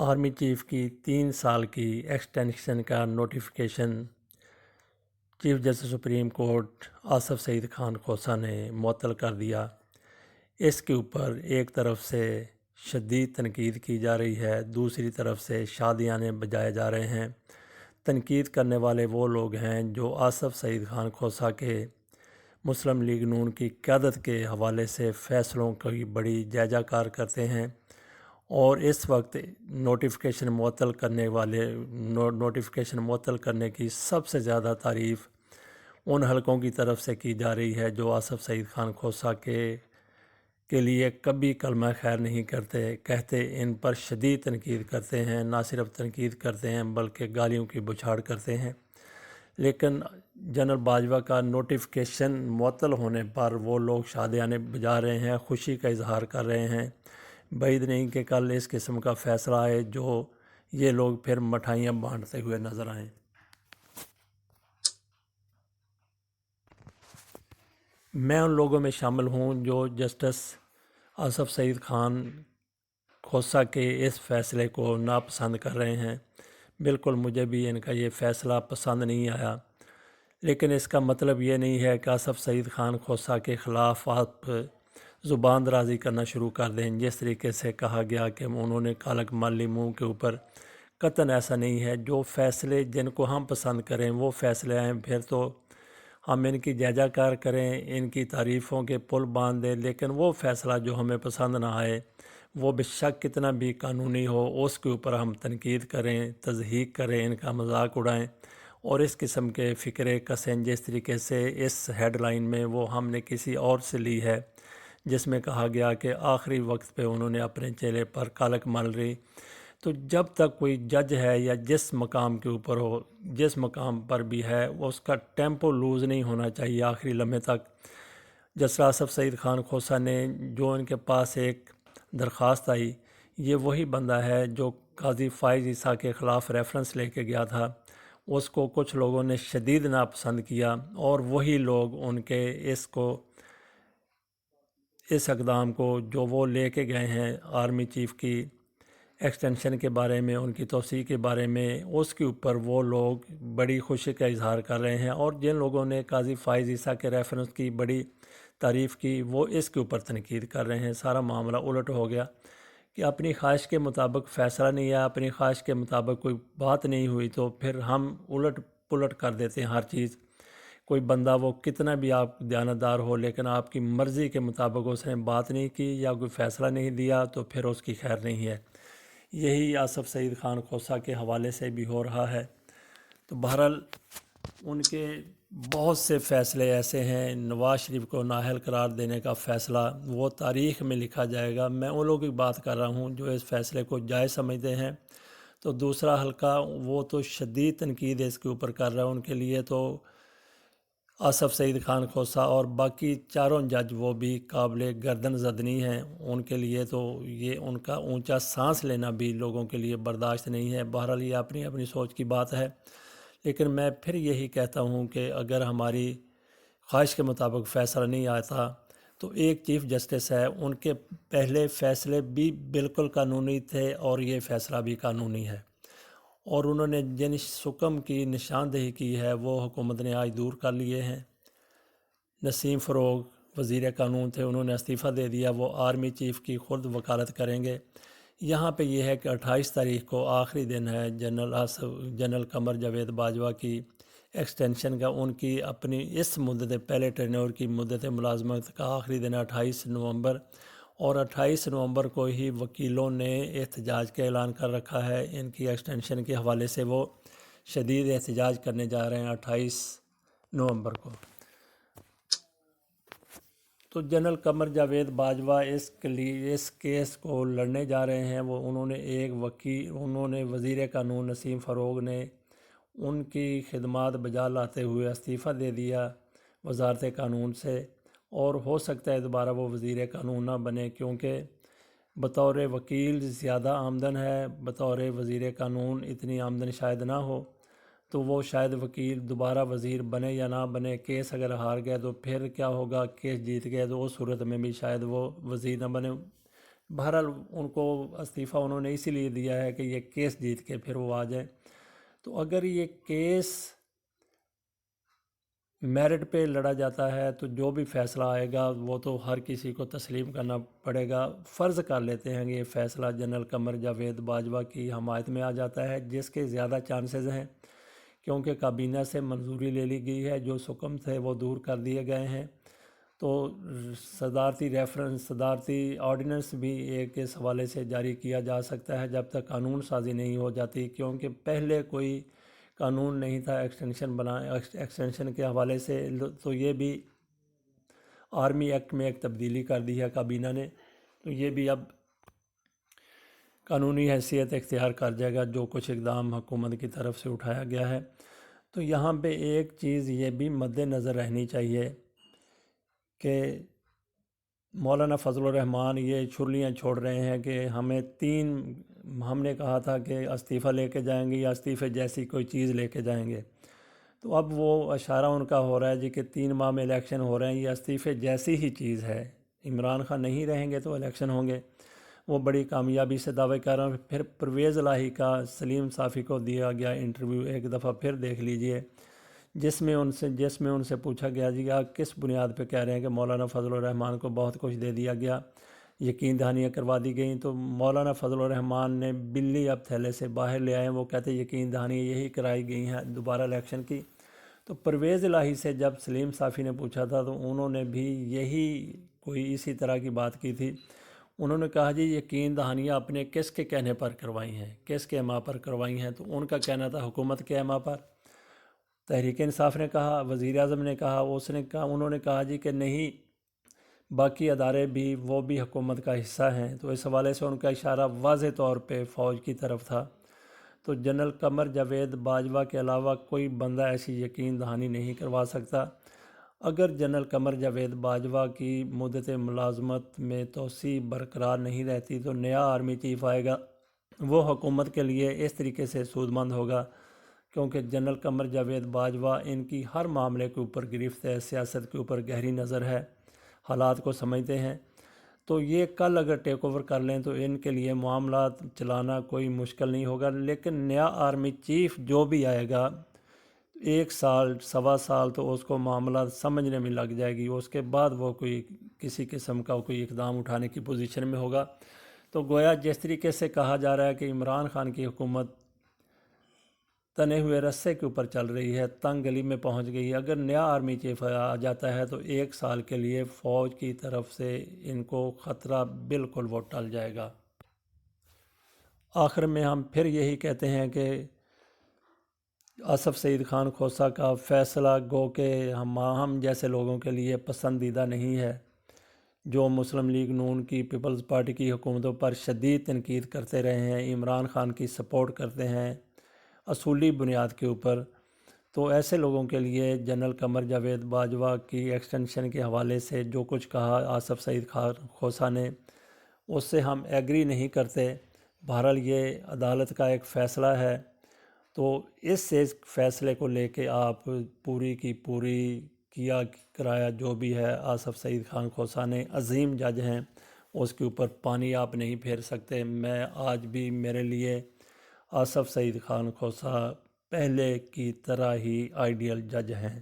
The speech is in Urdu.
آرمی چیف کی 3 سال کی ایکسٹینشن کا notification chief justice supreme court Asif Saeed Khan Khosa نے معطل کر دیا۔ اس کے اوپر ایک طرف سے شدید تنقید کی جا رہی ہے، دوسری طرف سے شادیانے بجائے جا رہے ہیں۔ تنقید کرنے والے وہ لوگ ہیں جو آصف سعید خان کوسہ کے مسلم لیگ نون کی قیادت کے حوالے سے فیصلوں کی بڑی جائزہ کار کرتے ہیں، اور اس وقت نوٹیفیکیشن معطل کرنے کی سب سے زیادہ تعریف ان حلقوں کی طرف سے کی جا رہی ہے جو آصف سعید خان کوسہ کے لیے کبھی کلمہ خیر نہیں کہتے ان پر شدید تنقید کرتے ہیں، نہ صرف تنقید کرتے ہیں بلکہ گالیوں کی بچھاڑ کرتے ہیں۔ لیکن جنرل باجوہ کا نوٹیفیکیشن معطل ہونے پر وہ لوگ شادیانے بجا رہے ہیں، خوشی کا اظہار کر رہے ہیں۔ بعید نہیں کہ کل اس قسم کا فیصلہ آئے جو یہ لوگ پھر مٹھائیاں بانٹتے ہوئے نظر آئیں۔ میں ان لوگوں میں شامل ہوں جو جسٹس آصف سعید خان کوسہ کے اس فیصلے کو ناپسند کر رہے ہیں۔ بالکل مجھے بھی ان کا یہ فیصلہ پسند نہیں آیا، لیکن اس کا مطلب یہ نہیں ہے کہ آصف سعید خان کوسہ کے خلاف آپ زبان درازی کرنا شروع کر دیں۔ جس طریقے سے کہا گیا کہ انہوں نے کالک مالی منہ کے اوپر، قطعاً ایسا نہیں ہے۔ جو فیصلے جن کو ہم پسند کریں وہ فیصلے آئیں، پھر تو ہم ان کی جائزہ کار کریں، ان کی تعریفوں کے پل باندھ دیں، لیکن وہ فیصلہ جو ہمیں پسند نہ آئے، وہ بے شک کتنا بھی قانونی ہو، اس کے اوپر ہم تنقید کریں، تضحیک کریں، ان کا مذاق اڑائیں اور اس قسم کے فکرے کسیں جس طریقے سے اس ہیڈ لائن میں وہ ہم نے کسی اور سے لی ہے، جس میں کہا گیا کہ آخری وقت پہ انہوں نے اپنے چہرے پر کالک مل رہی۔ تو جب تک کوئی جج ہے یا جس مقام کے اوپر ہو، جس مقام پر بھی ہے، اس کا ٹیمپو لوز نہیں ہونا چاہیے آخری لمحے تک۔ جسٹس آصف سعید خان کوسہ نے جو ان کے پاس ایک درخواست آئی، یہ وہی بندہ ہے جو قاضی فائز عیسیٰ کے خلاف ریفرنس لے کے گیا تھا۔ اس کو کچھ لوگوں نے شدید ناپسند کیا، اور وہی لوگ ان کے اس اقدام کو جو وہ لے کے گئے ہیں آرمی چیف کی ایکسٹینشن کے بارے میں، ان کی توسیع کے بارے میں، اس کے اوپر وہ لوگ بڑی خوشی کا اظہار کر رہے ہیں، اور جن لوگوں نے قاضی فائز عیسیٰ کے ریفرنس کی بڑی تعریف کی وہ اس کے اوپر تنقید کر رہے ہیں۔ سارا معاملہ الٹ ہو گیا کہ اپنی خواہش کے مطابق فیصلہ نہیں آیا، اپنی خواہش کے مطابق کوئی بات نہیں ہوئی تو پھر ہم الٹ پلٹ کر دیتے ہیں ہر چیز۔ کوئی بندہ وہ کتنا بھی آپ دیانتدار ہو، لیکن آپ کی مرضی کے مطابق اس نے بات نہیں کی یا کوئی فیصلہ نہیں دیا تو پھر اس کی خیر نہیں ہے۔ یہی آصف سعید خان کوسہ کے حوالے سے بھی ہو رہا ہے۔ تو بہرحال ان کے بہت سے فیصلے ایسے ہیں، نواز شریف کو نااہل قرار دینے کا فیصلہ وہ تاریخ میں لکھا جائے گا۔ میں ان لوگوں کی بات کر رہا ہوں جو اس فیصلے کو جائز سمجھتے ہیں، تو دوسرا حلقہ وہ تو شدید تنقید اس کے اوپر کر رہا ہے۔ ان کے لیے تو آصف سعید خان کوسہ اور باقی چاروں جج وہ بھی قابل گردن زدنی ہیں، ان کے لیے تو یہ ان کا اونچا سانس لینا بھی لوگوں کے لیے برداشت نہیں ہے۔ بہرحال یہ اپنی اپنی سوچ کی بات ہے، لیکن میں پھر یہی کہتا ہوں کہ اگر ہماری خواہش کے مطابق فیصلہ نہیں آتا تو ایک چیف جسٹس ہے، ان کے پہلے فیصلے بھی بالکل قانونی تھے اور یہ فیصلہ بھی قانونی ہے، اور انہوں نے جن حکم کی نشاندہی کی ہے وہ حکومت نے آج دور کر لیے ہیں۔ نسیم فروغ وزیر قانون تھے، انہوں نے استعفیٰ دے دیا، وہ آرمی چیف کی خود وکالت کریں گے۔ یہاں پہ یہ ہے کہ 28 تاریخ کو آخری دن ہے جنرل قمر جاوید باجوہ کی ایکسٹینشن کا۔ ان کی اپنی اس مدت پہلے ٹرینور کی مدت ملازمت کا آخری دن 28 نومبر، اور 28 نومبر کو ہی وکیلوں نے احتجاج کا اعلان کر رکھا ہے۔ ان کی ایکسٹینشن کے حوالے سے وہ شدید احتجاج کرنے جا رہے ہیں 28 نومبر کو۔ تو جنرل قمر جاوید باجوہ اس کیس کو لڑنے جا رہے ہیں۔ انہوں نے وزیر قانون نسیم فروغ نے ان کی خدمات بجا لاتے ہوئے استعفیٰ دے دیا وزارت قانون سے، اور ہو سکتا ہے دوبارہ وہ وزیر قانون نہ بنے، کیونکہ بطور وکیل زیادہ آمدن ہے، بطور وزیر قانون اتنی آمدن شاید نہ ہو، تو وہ شاید وکیل دوبارہ وزیر بنے یا نہ بنے۔ کیس اگر ہار گئے تو پھر کیا ہوگا، کیس جیت گئے تو اس صورت میں بھی شاید وہ وزیر نہ بنے۔ بہرحال ان کو استعفیٰ انہوں نے اسی لیے دیا ہے کہ یہ کیس جیت کے پھر وہ آ جائیں۔ تو اگر یہ کیس میرٹ پہ لڑا جاتا ہے تو جو بھی فیصلہ آئے گا وہ تو ہر کسی کو تسلیم کرنا پڑے گا۔ فرض کر لیتے ہیں کہ یہ فیصلہ جنرل قمر جاوید باجوہ کی حمایت میں آ جاتا ہے، جس کے زیادہ چانسز ہیں کیونکہ کابینہ سے منظوری لے لی گئی ہے، جو حکم تھے وہ دور کر دیے گئے ہیں۔ تو صدارتی آرڈیننس بھی ایک اس حوالے سے جاری کیا جا سکتا ہے جب تک قانون سازی نہیں ہو جاتی، کیونکہ پہلے کوئی قانون نہیں تھا ایکسٹینشن کے حوالے سے، تو یہ بھی آرمی ایکٹ میں ایک تبدیلی کر دی ہے کابینہ نے، تو یہ بھی اب قانونی حیثیت اختیار کر جائے گا جو کچھ اقدام حکومت کی طرف سے اٹھایا گیا ہے۔ تو یہاں پہ ایک چیز یہ بھی مد نظر رہنی چاہیے کہ مولانا فضل الرحمان یہ چھرلیاں چھوڑ رہے ہیں کہ ہم نے کہا تھا کہ استعفیٰ لے کے جائیں گے یا استعفے جیسی کوئی چیز لے کے جائیں گے، تو اب وہ اشارہ ان کا ہو رہا ہے جی کہ 3 ماہ میں الیکشن ہو رہے ہیں، یہ استعفے جیسی ہی چیز ہے۔ عمران خان نہیں رہیں گے تو الیکشن ہوں گے، وہ بڑی کامیابی سے دعوے کر رہے ہیں۔ پھر پرویز الہی کا سلیم صافی کو دیا گیا انٹرویو ایک دفعہ پھر دیکھ لیجئے، جس میں ان سے پوچھا گیا جی آپ کس بنیاد پہ کہہ رہے ہیں کہ مولانا فضل الرحمان کو بہت کچھ دے دیا گیا، یقین دہانیاں کروا دی گئیں، تو مولانا فضل الرحمان نے بلی اب تھیلے سے باہر لے آئے، وہ کہتے یقین دہانیاں یہی کرائی گئی ہیں دوبارہ الیکشن کی۔ تو پرویز الہی سے جب سلیم صافی نے پوچھا تھا تو انہوں نے بھی یہی کوئی اسی طرح کی بات کی تھی، انہوں نے کہا جی یقین دہانیاں اپنے کس کے کہنے پر کروائی ہیں، کس کے اما پر کروائی ہیں، تو ان کا کہنا تھا حکومت کے اما پر۔ تحریک انصاف نے کہا، وزیر اعظم نے کہا، انہوں نے کہا جی کہ نہیں باقی ادارے بھی وہ بھی حکومت کا حصہ ہیں، تو اس حوالے سے ان کا اشارہ واضح طور پہ فوج کی طرف تھا۔ تو جنرل قمر جاوید باجوہ کے علاوہ کوئی بندہ ایسی یقین دہانی نہیں کروا سکتا۔ اگر جنرل قمر جاوید باجوہ کی مدت ملازمت میں توسیع برقرار نہیں رہتی تو نیا آرمی چیف آئے گا، وہ حکومت کے لیے اس طریقے سے سودمند ہوگا کیونکہ جنرل قمر جاوید باجوہ ان کی ہر معاملے کے اوپر گرفت ہے، سیاست کے اوپر گہری نظر ہے، حالات کو سمجھتے ہیں، تو یہ کل اگر ٹیک اوور کر لیں تو ان کے لیے معاملات چلانا کوئی مشکل نہیں ہوگا۔ لیکن نیا آرمی چیف جو بھی آئے گا 1 سال 1.25 سال تو اس کو معاملات سمجھنے میں لگ جائے گی، اس کے بعد وہ کوئی کسی قسم کا کوئی اقدام اٹھانے کی پوزیشن میں ہوگا۔ تو گویا جس طریقے سے کہا جا رہا ہے کہ عمران خان کی حکومت تنے ہوئے رسے کے اوپر چل رہی ہے، تنگ گلی میں پہنچ گئی ہے، اگر نیا آرمی چیف آ جاتا ہے تو 1 سال کے لیے فوج کی طرف سے ان کو خطرہ بالکل وہ ٹل جائے گا۔ آخر میں ہم پھر یہی کہتے ہیں کہ آصف سعید خان کھوسہ کا فیصلہ گو کہ ہم جیسے لوگوں کے لیے پسندیدہ نہیں ہے، جو مسلم لیگ نون کی پیپلز پارٹی کی حکومتوں پر شدید تنقید کرتے رہے ہیں، عمران خان کی سپورٹ کرتے ہیں اصولی بنیاد کے اوپر، تو ایسے لوگوں کے لیے جنرل قمر جاوید باجوہ کی ایکسٹینشن کے حوالے سے جو کچھ کہا آصف سعید خان کھوسہ نے، اس سے ہم ایگری نہیں کرتے۔ بہرحال یہ عدالت کا ایک فیصلہ ہے، تو اس فیصلے کو لے کے آپ پوری کی پوری کیا کرایا جو بھی ہے آصف سعید خان کھوسہ نے، عظیم جج ہیں، اس کے اوپر پانی آپ نہیں پھیر سکتے۔ میں آج بھی میرے لیے آصف سعید خان کھوسہ پہلے کی طرح ہی آئیڈیل جج ہیں۔